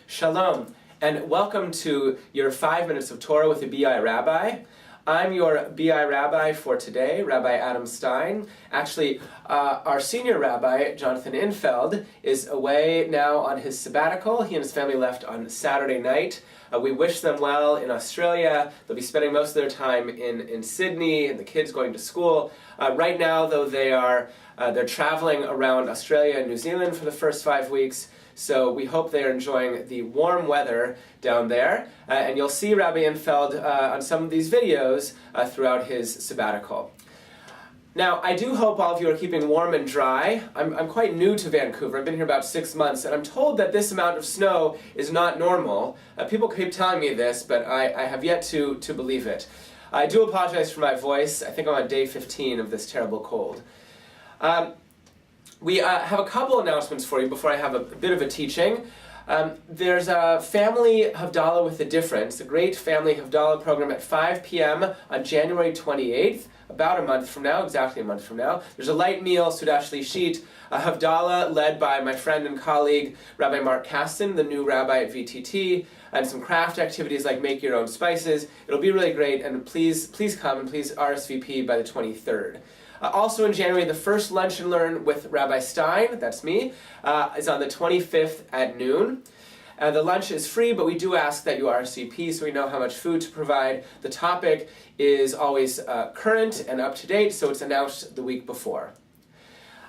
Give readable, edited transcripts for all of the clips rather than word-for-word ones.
Shalom, and welcome to your 5 Minutes of Torah with a BI Rabbi. I'm your BI Rabbi for today, Rabbi Adam Stein. Actually, our senior rabbi, Jonathan Infeld, is away now on his sabbatical. He and his family left on Saturday night. We wish them well in Australia. They'll be spending most of their time in Sydney, and the kids going to school. Right now, though, they're traveling around Australia and New Zealand for the first 5 weeks. So we hope they're enjoying the warm weather down there. And you'll see Rabbi Infeld on some of these videos throughout his sabbatical. Now, I do hope all of you are keeping warm and dry. I'm quite new to Vancouver. I've been here about 6 months, and I'm told that this amount of snow is not normal. People keep telling me this, but I have yet to believe it. I do apologize for my voice. I think I'm on day 15 of this terrible cold. We have a couple announcements for you before I have a bit of a teaching. There's a family Havdalah with a difference, a great family Havdalah program at 5 p.m. on January 28th, about a month from now, exactly a month from now. There's a light meal, Sudash Lishit, a Havdalah led by my friend and colleague, Rabbi Mark Kasten, the new rabbi at VTT, and some craft activities like make your own spices. It'll be really great, and please come and please RSVP by the 23rd. Also in January, the first Lunch and Learn with Rabbi Stein, that's me, is on the 25th at noon. The lunch is free, but we do ask that you RSVP so we know how much food to provide. The topic is always current and up to date, so it's announced the week before.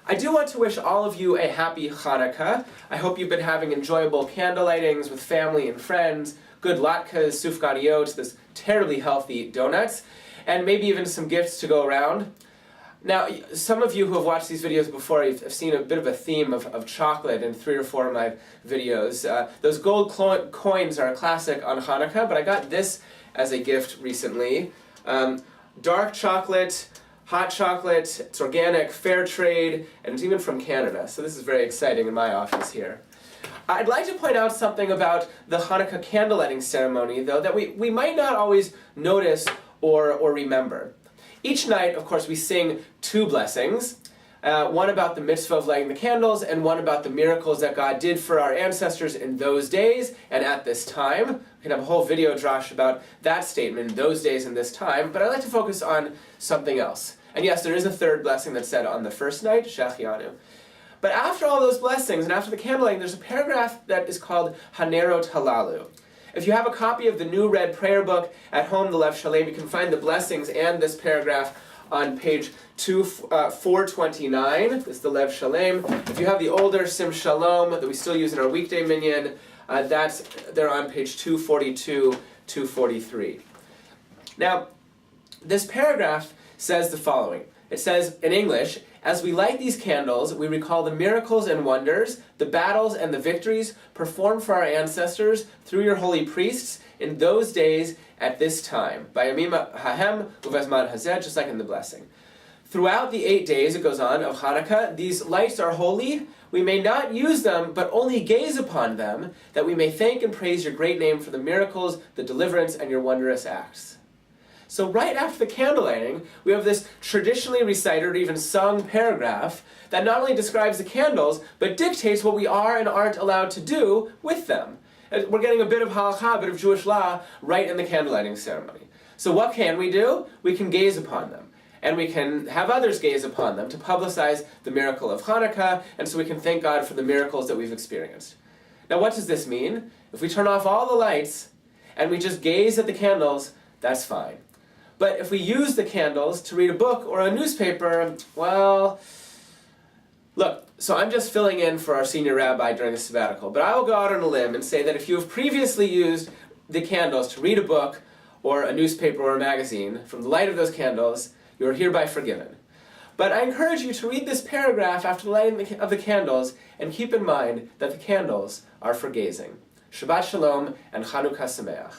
I do want to wish all of you a happy Hanukkah. I hope you've been having enjoyable candle lightings with family and friends, good latkes, sufganiyot, those terribly healthy donuts, and maybe even some gifts to go around. Now, some of you who have watched these videos before have seen a bit of a theme of chocolate in 3 or 4 of my videos. Those gold coins are a classic on Hanukkah, but I got this as a gift recently. Dark chocolate, hot chocolate, it's organic, fair trade, and it's even from Canada. So this is very exciting in my office here. I'd like to point out something about the Hanukkah candle lighting ceremony, though, that we might not always notice or remember. Each night, of course, we sing 2 blessings, one about the mitzvah of lighting the candles, and one about the miracles that God did for our ancestors in those days and at this time. We can have a whole video, Josh, about that statement, those days and this time, but I'd like to focus on something else. And yes, there is a 3rd blessing that's said on the first night, Shechianu. But after all those blessings, and after the candle lighting, there's a paragraph that is called Hanerot Halalu. If you have a copy of the New Red Prayer Book at home, the Lev Shalem, you can find the blessings and this paragraph on page 429. This is the Lev Shalem. If you have the older Sim Shalom that we still use in our weekday minyan, they're on page 242, 243. Now, this paragraph says the following. It says, in English, "As we light these candles, we recall the miracles and wonders, the battles and the victories performed for our ancestors through your holy priests in those days at this time. Bayamim hahem uvazman hazeh," just like in the blessing. Throughout the 8 days, it goes on, of Hanukkah, these lights are holy. We may not use them, but only gaze upon them, that we may thank and praise your great name for the miracles, the deliverance, and your wondrous acts. So right after the candle lighting, we have this traditionally recited or even sung paragraph that not only describes the candles, but dictates what we are and aren't allowed to do with them. We're getting a bit of halakha, a bit of Jewish law, right in the candle lighting ceremony. So what can we do? We can gaze upon them. And we can have others gaze upon them to publicize the miracle of Hanukkah, and so we can thank God for the miracles that we've experienced. Now what does this mean? If we turn off all the lights and we just gaze at the candles, that's fine. But if we use the candles to read a book or a newspaper, well, look, so I'm just filling in for our senior rabbi during the sabbatical, but I will go out on a limb and say that if you have previously used the candles to read a book or a newspaper or a magazine, from the light of those candles, you are hereby forgiven. But I encourage you to read this paragraph after the lighting of the candles and keep in mind that the candles are for gazing. Shabbat Shalom and Chanukah Sameach.